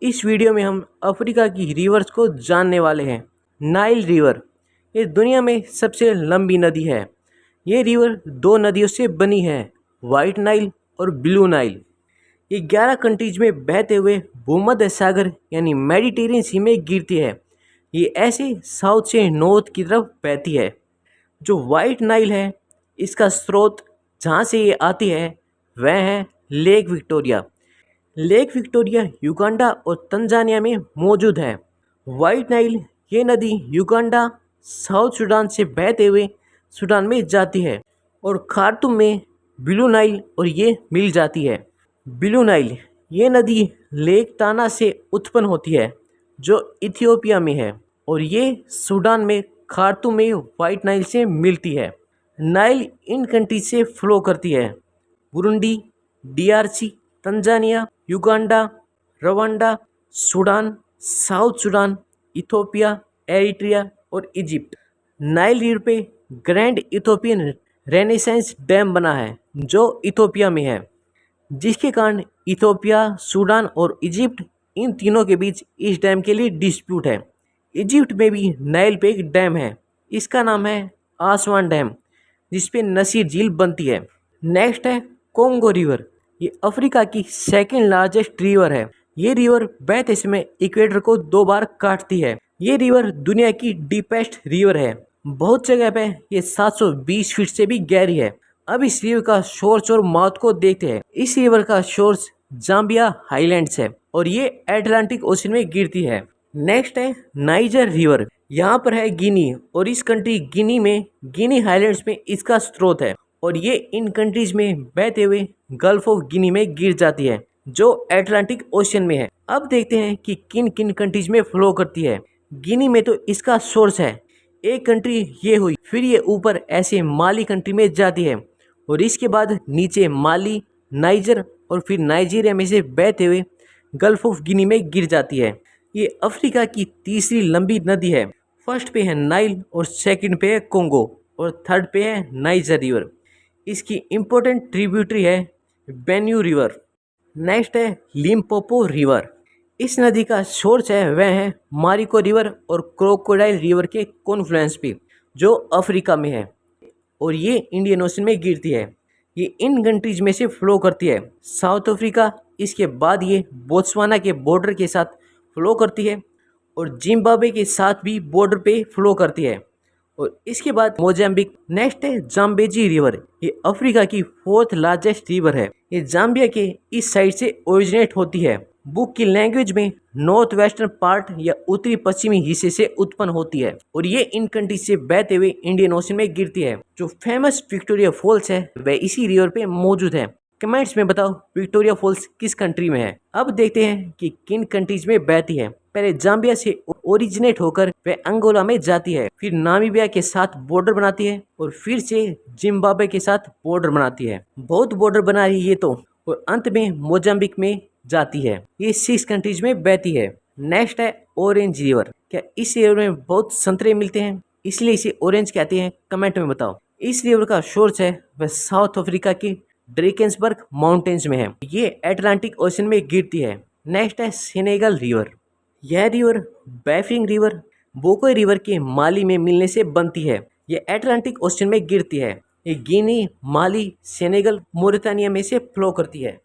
इस वीडियो में हम अफ्रीका की रिवर्स को जानने वाले हैं। नाइल रिवर ये दुनिया में सबसे लंबी नदी है। ये रिवर दो नदियों से बनी है, वाइट नाइल और ब्लू नाइल। ये 11 कंट्रीज में बहते हुए भूमध्य सागर यानी मेडिटेरियन सी में गिरती है। ये ऐसे साउथ से नॉर्थ की तरफ बहती है। जो वाइट नाइल है, इसका स्रोत जहाँ से ये आती है वह है lake Victoria. Lake Victoria Uganda और तंजानिया में मौजूद है। वाइट नाइल ये नदी युगांडा साउथ सूडान से बहते हुए सूडान में जाती है और खार्तूम में ब्लू नाइल और ये मिल जाती है। ब्लू नाइल ये नदी लेक ताना से उत्पन्न होती है जो इथियोपिया में है और ये सूडान में खार्तूम में वाइट नाइल से मिलती है। नाइल इन कंट्रीज से फ्लो करती है: Burundi, DRC, Tanzania, Uganda, Rwanda, Sudan, south Sudan, Ethiopia, Eritrea और इजिप्ट। नाइल रिवर पे ग्रैंड इथियोपियन रेनेसेंस डैम बना है जो इथियोपिया में है, जिसके कारण इथियोपिया, सूडान और इजिप्ट इन तीनों के बीच इस डैम के लिए डिस्प्यूट है। इजिप्ट में भी नाइल पे एक डैम है, इसका नाम है आसवान डैम, जिसपे नसीर झील बनती है। नेक्स्ट है कोंगो रिवर। ये अफ्रीका की सेकेंड लार्जेस्ट रिवर है। ये रिवर बहते समय इक्वेटर को 2 बार काटती है। ये रिवर दुनिया की डीपेस्ट रिवर है। बहुत जगह पे ये 720 फीट से भी गहरी है। अब इस रिवर का सोर्स और माउथ को देखते हैं। इस रिवर का सोर्स जाम्बिया हाईलैंड्स है और ये अटलांटिक ओशन में गिरती है। नेक्स्ट है नाइजर रिवर। यहाँ पर है गिनी और इस कंट्री गिनी में गिनी हाईलैंड्स में इसका स्रोत है और ये इन कंट्रीज में बहते हुए गल्फ ऑफ गिनी में गिर जाती है जो अटलांटिक ओशन में है। अब देखते हैं कि किन किन कंट्रीज में फ्लो करती है। गिनी में तो इसका सोर्स है, एक कंट्री ये हुई, फिर ये ऊपर ऐसे माली कंट्री में जाती है और इसके बाद नीचे माली, नाइजर और फिर नाइजीरिया में से बहते हुए गल्फ ऑफ गिनी में गिर जाती है। ये अफ्रीका की तीसरी लंबी नदी है। फर्स्ट पे है नाइल और सेकंड पे है कोंगो और थर्ड पे है नाइजर रिवर। इसकी इम्पोर्टेंट ट्रिब्यूटरी है बेन्यू रिवर। नेक्स्ट है लिम्पोपो रिवर। इस नदी का सोर्स है वह है मारिको रिवर और क्रोकोडाइल रिवर के कॉन्फ्लुएंस पे जो अफ्रीका में है और ये इंडियन ओशन में गिरती है। ये इन कंट्रीज में से फ्लो करती है: साउथ अफ्रीका, इसके बाद ये बोत्सवाना के बॉर्डर के साथ फ्लो करती है और जिम्बाब्वे के साथ भी बॉर्डर पे फ्लो करती है और इसके बाद मोजाम्बिक। नेक्स्ट है जाम्बेजी रिवर। ये अफ्रीका की 4th लार्जेस्ट रिवर है। ये जाम्बिया के इस साइड से ओरिजिनेट होती है। बुक की लैंग्वेज में नॉर्थ वेस्टर्न पार्ट या उत्तरी पश्चिमी हिस्से से उत्पन्न होती है और ये इन कंट्री से बहते हुए इंडियन ओशन में गिरती है। जो फेमस विक्टोरिया फॉल्स है वह इसी रिवर पे मौजूद है। कमेंट्स में बताओ विक्टोरिया फॉल्स किस कंट्री में है। अब देखते हैं कि किन कंट्रीज में बहती है। पहले जाम्बिया से ओरिजिनेट होकर वह अंगोला में जाती है, फिर नामीबिया के साथ बॉर्डर बनाती है और फिर से जिम्बाब्वे के साथ बॉर्डर बनाती है। बहुत बॉर्डर बना रही है ये तो, और अंत में मोजाम्बिक में जाती है। ये 6 कंट्रीज में बहती है। नेक्स्ट है ऑरेंज रिवर। क्या इस रिवर में बहुत संतरे मिलते हैं इसलिए इसे ऑरेंज कहते हैं? कमेंट में बताओ। इस रिवर का सोर्स है वह साउथ अफ्रीका की ड्रेकेंसबर्ग माउंटेन्स में है। ये अटलांटिक ओशन में गिरती है। नेक्स्ट है सेनेगल रिवर। यह रिवर बैफिंग रिवर बोकोई रिवर के माली में मिलने से बनती है। यह अटलांटिक ओशन में गिरती है। ये गिनी, माली, सेनेगल, मोरितानिया में से फ्लो करती है।